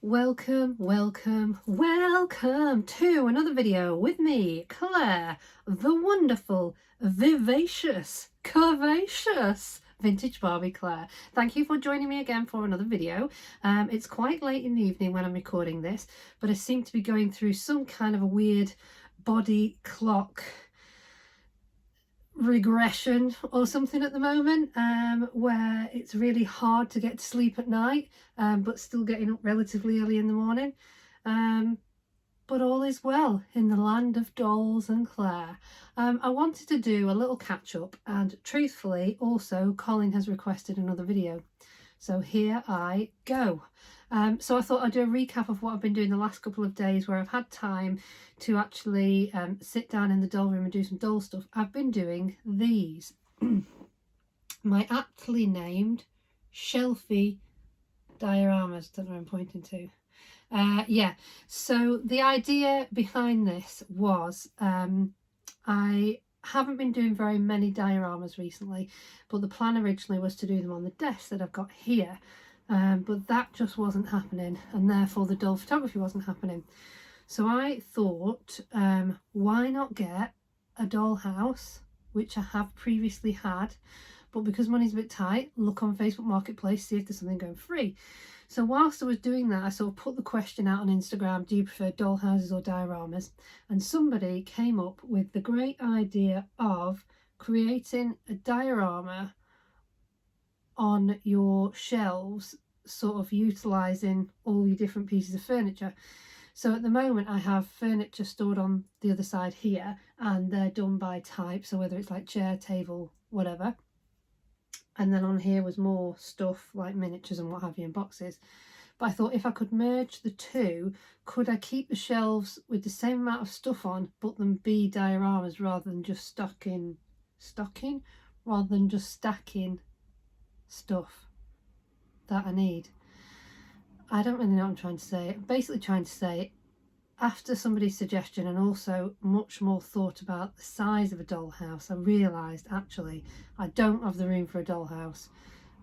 Welcome to another video with me, Claire, the wonderful, vivacious, curvaceous vintage Barbie Claire. Thank you for joining me again for another video. It's quite late in the evening when I'm recording this, but I seem to be going through some kind of a weird body clock regression or something at the moment, where it's really hard to get to sleep at night, but still getting up relatively early in the morning, but all is well in the land of dolls and Claire. I wanted to do a little catch up, and truthfully also Colin has requested another video, so here I go. So I thought I'd do a recap of what I've been doing the last couple of days where I've had time to actually sit down in the doll room and do some doll stuff. I've been doing these. My aptly named Shelfie dioramas. Don't know where I'm pointing to. Yeah, so the idea behind this was I haven't been doing very many dioramas recently, but the plan originally was to do them on the desk that I've got here. But that just wasn't happening, and therefore the doll photography wasn't happening. So I thought, why not get a dollhouse, which I have previously had, but because money's a bit tight, look on Facebook Marketplace, see if there's something going free. So whilst I was doing that, I sort of put the question out on Instagram, do you prefer dollhouses or dioramas? And somebody came up with the great idea of creating a diorama on your shelves, sort of utilising all your different pieces of furniture. So at the moment I have furniture stored on the other side here, and they're done by type, so whether it's like chair, table, whatever. And then on here was more stuff like miniatures and what have you in boxes. But I thought if I could merge the two, could I keep the shelves with the same amount of stuff on, but them be dioramas rather than just stacking stuff that I need. I don't really know what I'm trying to say. I'm basically trying to say, after somebody's suggestion and also much more thought about the size of a dollhouse, I realised actually I don't have the room for a dollhouse.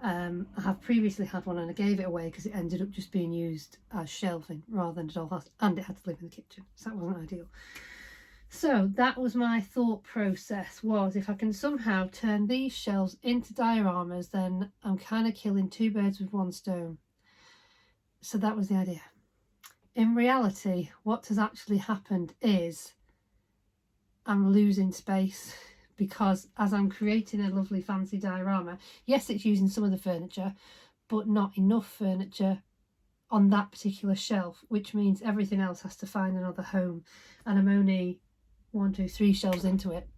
I have previously had one and I gave it away because it ended up just being used as shelving rather than a dollhouse, and it had to live in the kitchen, so that wasn't ideal. So that was my thought process, was if I can somehow turn these shelves into dioramas, then I'm kind of killing two birds with one stone. So that was the idea. In reality, what has actually happened is I'm losing space, because as I'm creating a lovely fancy diorama, yes, it's using some of the furniture, but not enough furniture on that particular shelf, which means everything else has to find another home, and I'm only 1, 2, 3 shelves into it,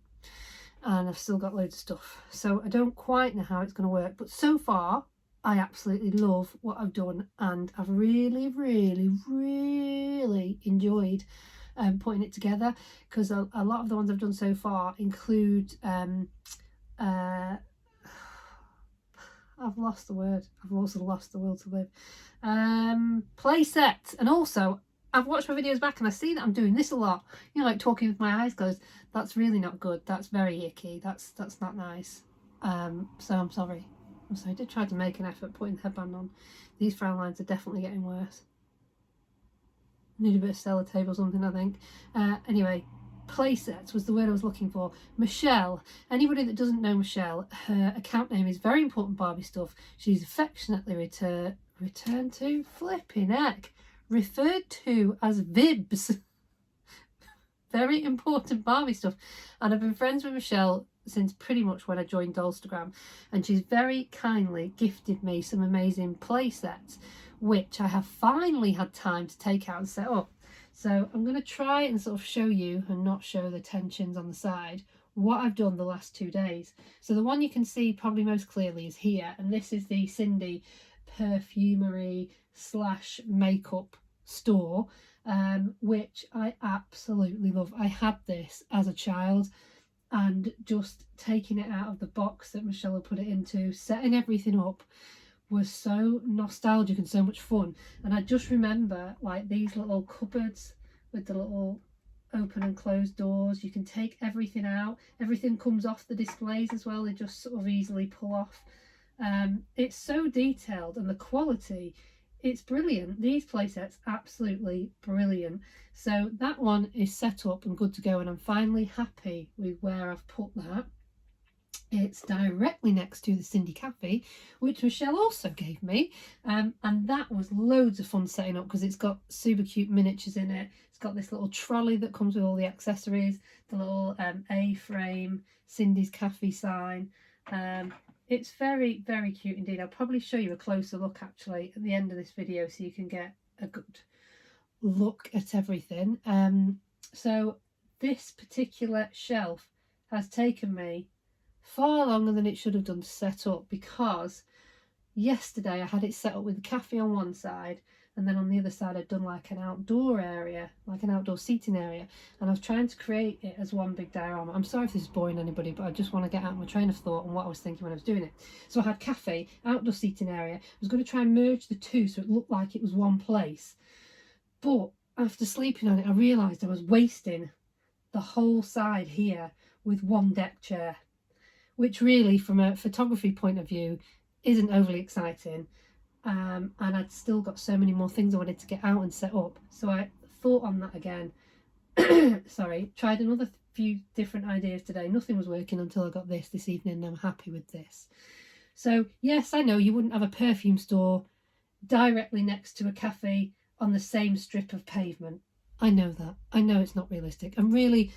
and I've still got loads of stuff. So I don't quite know how it's going to work, but so far I absolutely love what I've done, and I've really enjoyed putting it together, because a lot of the ones I've done so far include I've lost the word. I've also lost the will to live. Play sets. And also I've watched my videos back and I see that I'm doing this a lot. You know, like talking with my eyes closed. That's really not good. That's very icky. That's not nice. So I'm sorry. I did try to make an effort putting the headband on. These frown lines are definitely getting worse. Need a bit of sellotape or something, I think. Anyway, playsets was the word I was looking for. Michelle, anybody that doesn't know Michelle, her account name is Very Important Barbie Stuff. She's affectionately referred to as Vibs. Very Important Barbie Stuff. And I've been friends with Michelle since pretty much when I joined Dollstagram, and she's very kindly gifted me some amazing play sets, which I have finally had time to take out and set up. So I'm going to try and sort of show you, and not show the tensions on the side, what I've done the last 2 days. So the one you can see probably most clearly is here, and this is the Cindy perfumery / makeup store, which I absolutely love. I had this as a child, and just taking it out of the box that Michelle had put it into, setting everything up, was so nostalgic and so much fun. And I just remember like these little cupboards with the little open and closed doors. You can take everything out, everything comes off the displays as well, they just sort of easily pull off. It's so detailed, and the quality it's brilliant. These play sets, absolutely brilliant. So that one is set up and good to go, and I'm finally happy with where I've put that. It's directly next to the Cindy Cafe, which Michelle also gave me, and that was loads of fun setting up because it's got super cute miniatures in it. It's got this little trolley that comes with all the accessories, the little A-frame Cindy's Cafe sign. It's very, very cute indeed. I'll probably show you a closer look actually at the end of this video so you can get a good look at everything. So this particular shelf has taken me far longer than it should have done to set up, because yesterday I had it set up with the cafe on one side, and then on the other side I'd done like an outdoor area, like an outdoor seating area, and I was trying to create it as one big diorama. I'm sorry if this is boring anybody, but I just want to get out my train of thought and what I was thinking when I was doing it. So I had cafe, outdoor seating area. I was going to try and merge the two so it looked like it was one place, but after sleeping on it I realised I was wasting the whole side here with one deck chair, which really from a photography point of view isn't overly exciting, and I'd still got so many more things I wanted to get out and set up. So I thought on that again. Sorry, tried another few different ideas today. Nothing was working until I got this evening, and I'm happy with this. So yes, I know you wouldn't have a perfume store directly next to a cafe on the same strip of pavement. I know that. I know it's not realistic, and really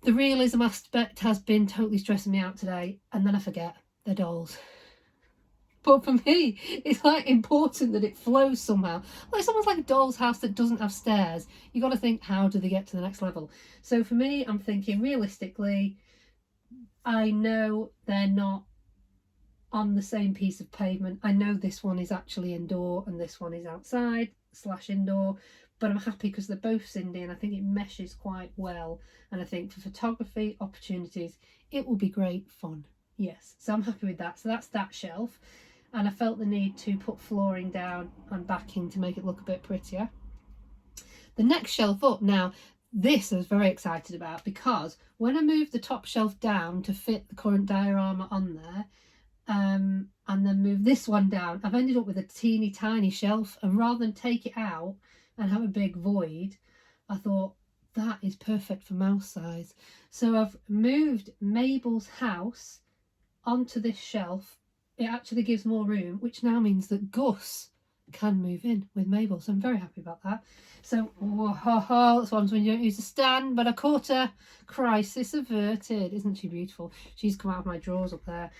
the realism aspect has been totally stressing me out today, and then I forget they're dolls. But for me, it's like important that it flows somehow. Like it's almost like a doll's house that doesn't have stairs. You got to think, how do they get to the next level? So for me, I'm thinking realistically, I know they're not on the same piece of pavement. I know this one is actually indoor and this one is outside / indoor, but I'm happy because they're both Cindy and I think it meshes quite well, and I think for photography opportunities it will be great fun. Yes, so I'm happy with that. So that's that shelf, and I felt the need to put flooring down and backing to make it look a bit prettier. The next shelf up, now this I was very excited about, because when I moved the top shelf down to fit the current diorama on there, and then move this one down, I've ended up with a teeny tiny shelf, and rather than take it out and have a big void, I thought that is perfect for mouse size. So I've moved Mabel's house onto this shelf. It actually gives more room, which now means that Gus can move in with Mabel, so I'm very happy about that. So that's one when you don't use a stand, but I caught her. Crisis averted. Isn't she beautiful? She's come out of my drawers up there.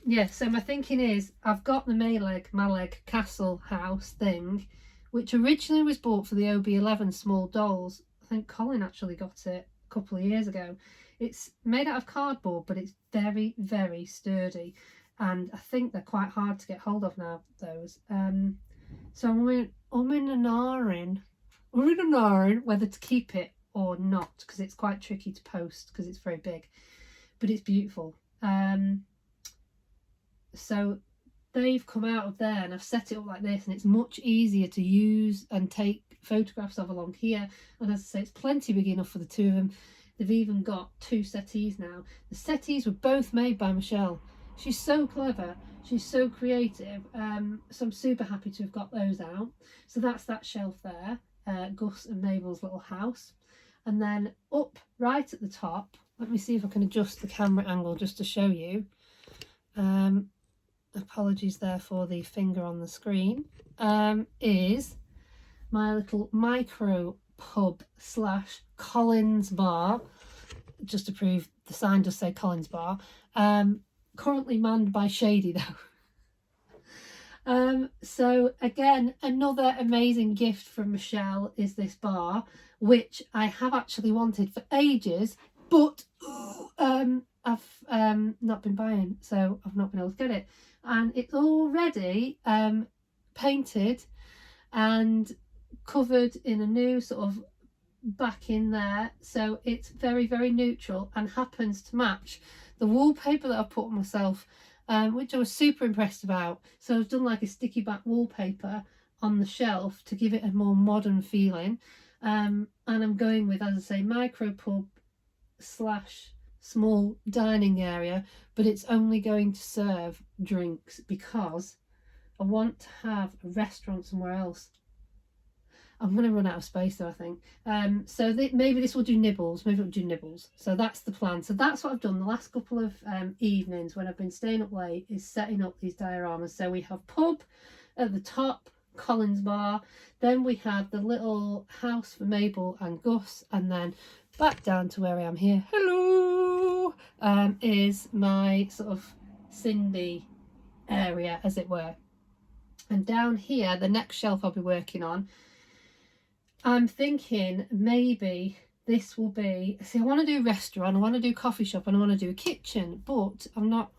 Yeah, so my thinking is I've got the Maleg Castle house thing, which originally was bought for the OB11 small dolls. I think Colin actually got it a couple of years ago. It's made out of cardboard, but it's very, very sturdy, and I think they're quite hard to get hold of now, those. So I'm in an iron whether to keep it or not, because it's quite tricky to post because it's very big, but it's beautiful. So they've come out of there and I've set it up like this, and it's much easier to use and take photographs of along here, and as I say, it's plenty big enough for the two of them. They've even got 2 settees now. The settees were both made by Michelle. She's so clever, she's so creative, so I'm super happy to have got those out. So that's that shelf there, Gus and Mabel's little house. And then up right at the top, let me see if I can adjust the camera angle just to show you. Apologies there for the finger on the screen. Is my little micro pub / Collins bar, just to prove the sign does say Collins bar. Currently manned by Shady though. So again, another amazing gift from Michelle is this bar, which I have actually wanted for ages, but I've not been buying, so I've not been able to get it. And it's already painted and covered in a new sort of back in there, so it's very, very neutral and happens to match the wallpaper that I put on myself, which I was super impressed about. So I've done like a sticky back wallpaper on the shelf to give it a more modern feeling, and I'm going with, as I say, micro pub / small dining area, but it's only going to serve drinks because I want to have a restaurant somewhere else. I'm going to run out of space though, I think. So maybe this will do nibbles. Maybe it'll do nibbles. So that's the plan. So that's what I've done the last couple of evenings when I've been staying up late, is setting up these dioramas. So we have pub at the top, Collins Bar. Then we have the little house for Mabel and Gus. And then back down to where I am here. Hello! Is my sort of Cindy area, as it were. And down here, the next shelf I'll be working on, I'm thinking maybe this will be, see, I want to do restaurant, I want to do coffee shop, and I want to do a kitchen, but I'm not,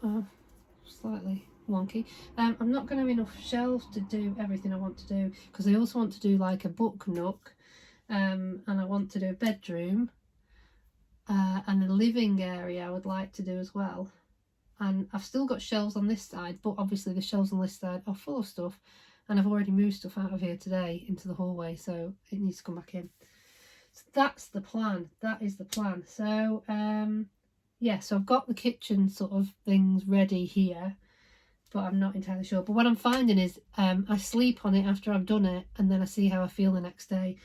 slightly wonky, I'm not going to have enough shelves to do everything I want to do, because I also want to do like a book nook, and I want to do a bedroom, and a living area I would like to do as well. And I've still got shelves on this side, but obviously the shelves on this side are full of stuff, and I've already moved stuff out of here today into the hallway, so it needs to come back in. So that's the plan. That is the plan. So yeah, so I've got the kitchen sort of things ready here, but I'm not entirely sure. But what I'm finding is I sleep on it after I've done it, and then I see how I feel the next day.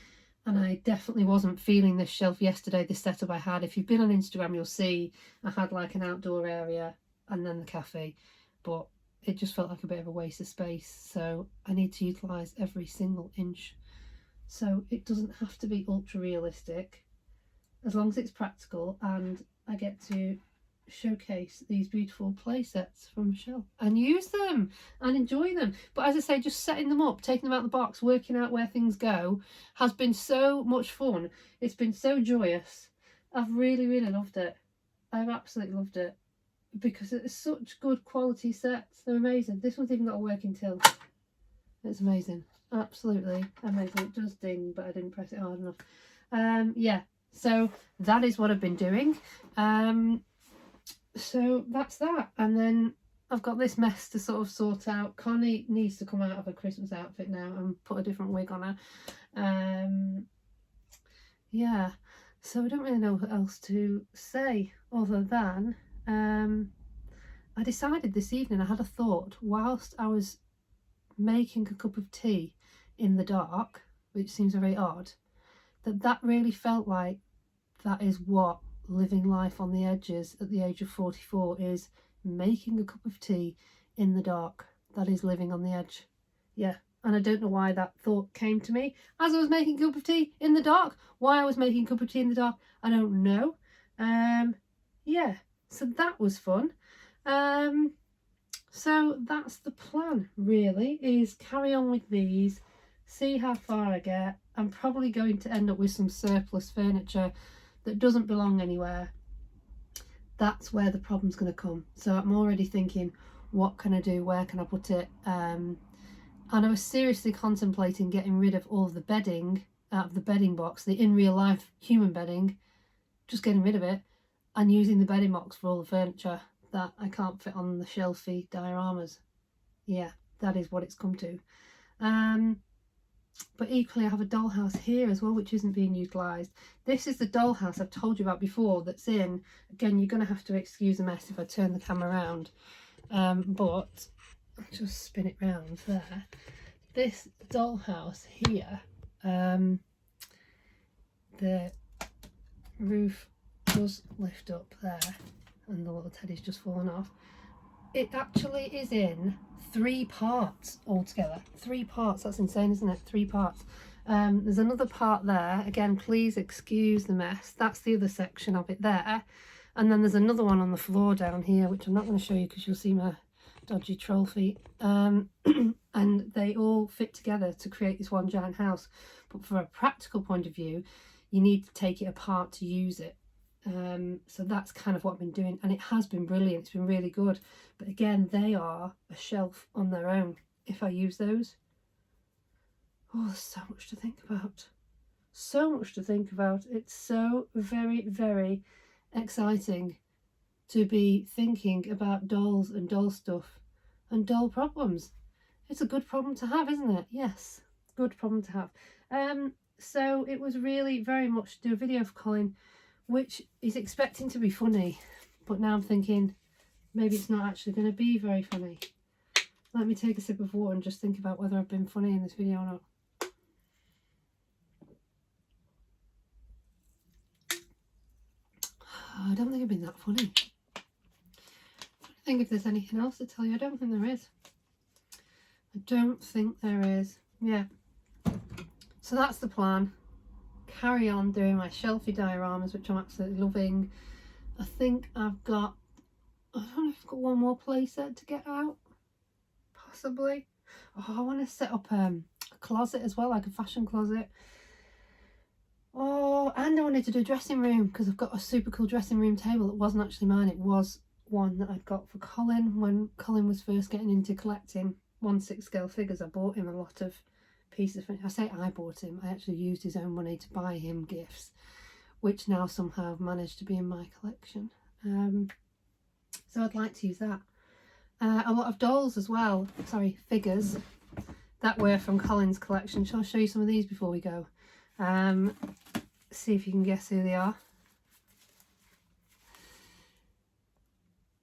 And I definitely wasn't feeling this shelf yesterday, this setup I had. If you've been on Instagram, you'll see I had like an outdoor area and then the cafe, but it just felt like a bit of a waste of space. So I need to utilise every single inch. So it doesn't have to be ultra realistic, as long as it's practical and I get to showcase these beautiful play sets from Michelle and use them and enjoy them. But as I say, just setting them up, taking them out of the box, working out where things go has been so much fun. It's been so joyous. I've really, really loved it. I've absolutely loved it, because it's such good quality sets. They're amazing. This one's even got a working till. It's amazing. Absolutely amazing. It does ding, but I didn't press it hard enough. Yeah, so that is what I've been doing. So that's that. And then I've got this mess to sort of sort out. Connie needs to come out of her Christmas outfit now and put a different wig on her. Yeah, so I don't really know what else to say other than I decided this evening, I had a thought whilst I was making a cup of tea in the dark, which seems very odd, that really felt like that is what living life on the edges at the age of 44 is. Making a cup of tea in the dark. That is living on the edge. Yeah, and I don't know why that thought came to me as I was making a cup of tea in the dark. Why I was making a cup of tea in the dark, I don't know. Yeah, so that was fun. So that's the plan, really, is carry on with these, see how far I get. I'm probably going to end up with some surplus furniture that doesn't belong anywhere. That's where the problem's going to come. So I'm already thinking, what can I do? Where can I put it? And I was seriously contemplating getting rid of all of the bedding out of the bedding box, the in real life human bedding, just getting rid of it and using the bedding box for all the furniture that I can't fit on the Shelfie dioramas. Yeah, that is what it's come to. But equally I have a dollhouse here as well, which isn't being utilised. This is the dollhouse I've told you about before that's in, again, you're going to have to excuse the mess if I turn the camera around, but I'll just spin it round there. This dollhouse here, the roof does lift up there and the little teddy's just fallen off. It actually is in 3 parts altogether. 3 parts, that's insane, isn't it? 3 parts. There's another part there. Again, please excuse the mess. That's the other section of it there. And then there's another one on the floor down here, which I'm not going to show you because you'll see my dodgy troll feet. And they all fit together to create this one giant house. But for a practical point of view, you need to take it apart to use it. So that's kind of what I've been doing, and it has been brilliant. It's been really good. But again, they are a shelf on their own if I use those. Oh, there's so much to think about. So much to think about. It's so very, very exciting to be thinking about dolls and doll stuff and doll problems. It's a good problem to have, isn't it? Yes, good problem to have. So it was really very much to do a video for Colin, which is expecting to be funny, but now I'm thinking maybe it's not actually going to be very funny. Let me take a sip of water and just think about whether I've been funny in this video or not. I don't think I've been that funny. I think if there's anything else to tell you, I don't think there is. I don't think there is. Yeah. So that's the plan. Carry on doing my Shelfie dioramas, which I'm absolutely loving. I think I've got, I don't know if I've got one more playset to get out. Possibly. Oh, I want to set up a closet as well, like a fashion closet. Oh, and I wanted to do a dressing room because I've got a super cool dressing room table that wasn't actually mine. It was one that I'd got for Colin when Colin was first getting into collecting 1/6 scale figures. I bought him a lot of pieces. I say I bought him, I actually used his own money to buy him gifts, which now somehow have managed to be in my collection. So I'd like to use that. A lot of dolls as well, sorry, figures that were from Colin's collection. Shall I show you some of these before we go? See if you can guess who they are.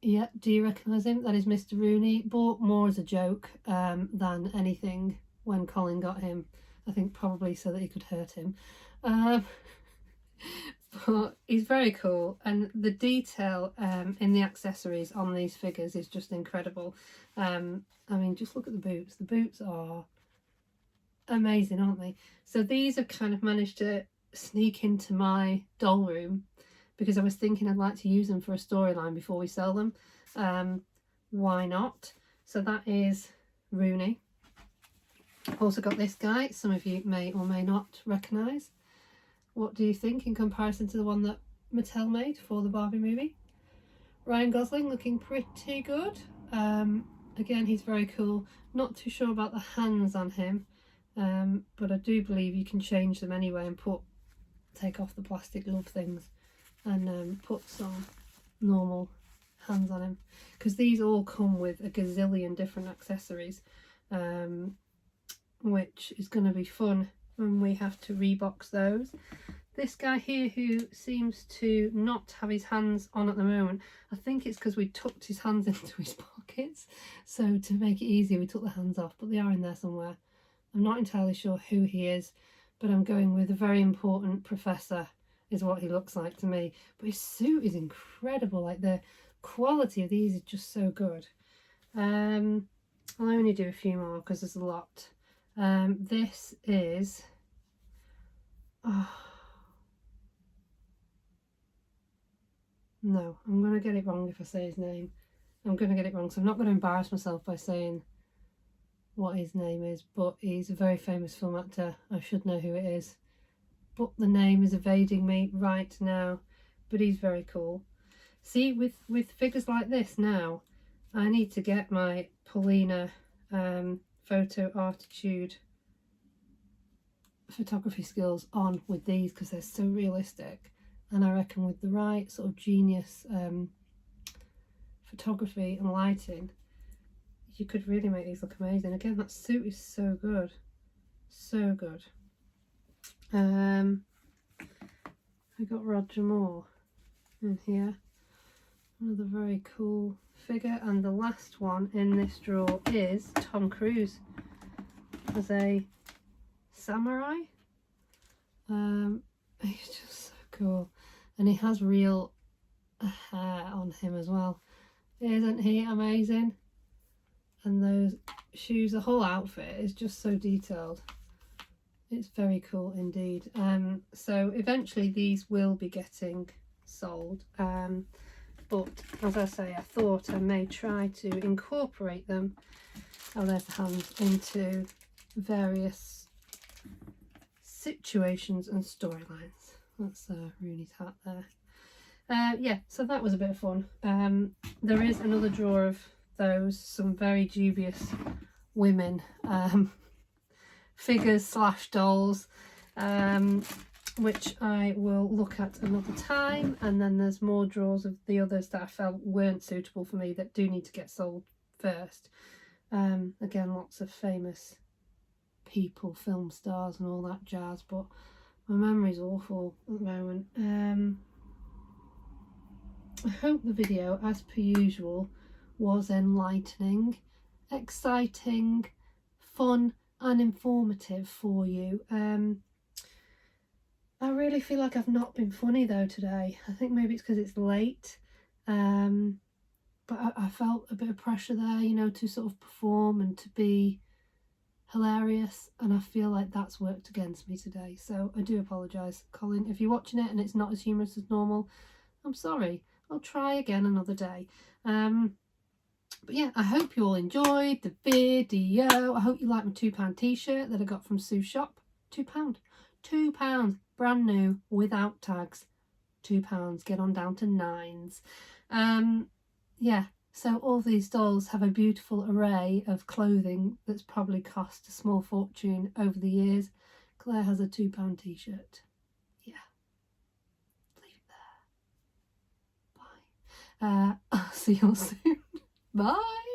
Yeah, do you recognise him? That is Mr. Rooney. Bought more as a joke than anything when Colin got him. I think probably so that he could hurt him. But he's very cool, and the detail in the accessories on these figures is just incredible. I mean, just look at the boots. The boots are amazing, aren't they? So these have kind of managed to sneak into my doll room because I was thinking I'd like to use them for a storyline before we sell them. Why not? So that is Rooney. I've also got this guy, some of you may or may not recognise. What do you think in comparison to the one that Mattel made for the Barbie movie? Ryan Gosling looking pretty good. Again, he's very cool. Not too sure about the hands on him, but I do believe you can change them anyway and take off the plastic glove things and put some normal hands on him, because these all come with a gazillion different accessories, which is going to be fun when we have to rebox those. This guy here who seems to not have his hands on at the moment, I think it's because we tucked his hands into his pockets, so to make it easier we took the hands off, but they are in there somewhere. I'm not entirely sure who he is, but I'm going with a very important professor is what he looks like to me. But his suit is incredible, like the quality of these is just so good. I'll only do a few more because there's a lot. This is, no, I'm going to get it wrong if I say his name. I'm going to get it wrong, so I'm not going to embarrass myself by saying what his name is, but he's a very famous film actor. I should know who it is, but the name is evading me right now. But he's very cool. See, with figures like this now, I need to get my Paulina photo artitude photography skills on with these because they're so realistic, and I reckon with the right sort of genius photography and lighting, you could really make these look amazing. Again, that suit is so good, so good. I got Roger Moore in here, another very cool figure, and the last one in this drawer is Tom Cruise as a samurai. He's just so cool, and he has real hair on him as well. Isn't he amazing? And those shoes, the whole outfit is just so detailed. It's very cool indeed. So eventually these will be getting sold, but as I say, I thought I may try to incorporate them, oh there's the hands, into various situations and storylines. That's Rooney's hat there. Yeah, so that was a bit of fun. There is another drawer of those, some very dubious women figures slash dolls, which I will look at another time. And then there's more drawers of the others that I felt weren't suitable for me that do need to get sold first. Again, lots of famous people, film stars and all that jazz, but my memory's awful at the moment. I hope the video, as per usual, was enlightening, exciting, fun and informative for you. I really feel like I've not been funny though today. I think maybe it's because it's late, but I felt a bit of pressure there, you know, to sort of perform and to be hilarious, and I feel like that's worked against me today, so I do apologise, Colin, if you're watching it and it's not as humorous as normal. I'm sorry. I'll try again another day. But yeah, I hope you all enjoyed the video. I hope you like my £2 t-shirt that I got from Sue's shop. £2, brand new, without tags. £2, get on down to 9s. Yeah, so all these dolls have a beautiful array of clothing that's probably cost a small fortune over the years. Claire has a £2 t-shirt. Yeah, leave it there. Bye. I'll see you all soon. Bye.